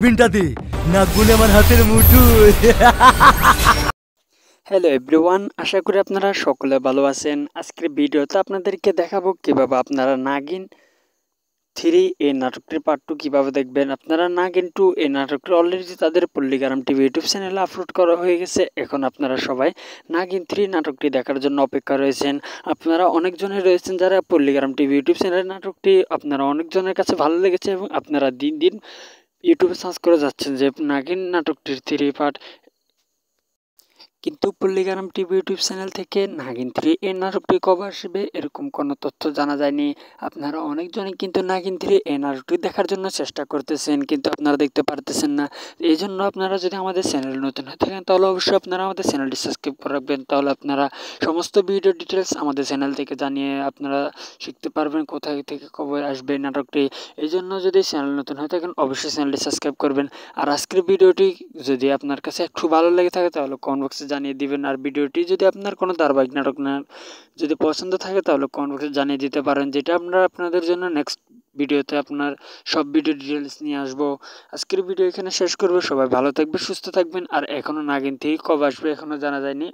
পিনটা দে নাকগুলো আমার হাতের মুঠো। হ্যালো এভরিওয়ান, আশা করি আপনারা সকলে ভালো আছেন। আজকের ভিডিওতে আপনাদেরকে দেখাবো কিভাবে আপনারা নাগিন 3 এই নাটকটির পার্ট 2 কিভাবে দেখবেন। আপনারা নাগিন 2 এই নাটকটি অলরেডি তাদের পল্লিগ্রাম টিভি ইউটিউব চ্যানেলে আপলোড করা হয়ে গেছে। এখন আপনারা সবাই নাগিন 3 নাটকটি দেখার জন্য অপেক্ষা রয়েছেন। আপনারা অনেকজনই রয়েছেন যারা পল্লিগ্রাম টিভি ইউটিউব চ্যানেলের নাটকটি আপনারা অনেকজনের কাছে ভালো লেগেছে এবং আপনারা দিন দিন ইউটিউবে সার্চ করে যাচ্ছেন যে নাগিন নাটকটির 3 পার্ট, কিন্তু পল্লিগ্রাম টিভি ইউটিউব চ্যানেল থেকে নাগিন 3 এর নাটকটি কবে আসবে এরকম কোনো তথ্য জানা যায়নি। আপনারা অনেকজনই কিন্তু নাগিন 3 এই নাটকটি দেখার জন্য চেষ্টা করতেছেন, কিন্তু আপনারা দেখতে পারতেছেন না। এই জন্য আপনারা যদি আমাদের চ্যানেলে নতুন হয়ে থাকেন তাহলে অবশ্যই আপনারা আমাদের চ্যানেলটি সাবস্ক্রাইব করে রাখবেন। তাহলে আপনারা সমস্ত ভিডিও ডিটেলস আমাদের চ্যানেল থেকে জানিয়ে আপনারা শিখতে পারবেন কোথায় থেকে কবে আসবে এই নাটকটি। এই জন্য যদি চ্যানেল নতুন হয়ে থাকেন অবশ্যই চ্যানেলটি সাবস্ক্রাইব করবেন। আর আজকের ভিডিওটি যদি আপনার কাছে একটু ভালো লেগে থাকে তাহলে কমেন্ট বক্সে জানিয়ে দিবেন। আর ভিডিওটি যদি আপনার কোনো ধারাবাহিক নাটক না যদি পছন্দ থাকে তাহলে কমেন্ট বক্সে জানিয়ে দিতে পারেন, যেটা আমরা আপনাদের জন্য নেক্সট ভিডিওতে আপনার সব ভিডিও ডিটেলস নিয়ে আসবো। আজকের ভিডিও এখানে শেষ করবো। সবাই ভালো থাকবে, সুস্থ থাকবেন। আর এখনও নাগিন 3 কবে আসবে এখনও জানা যায়নি।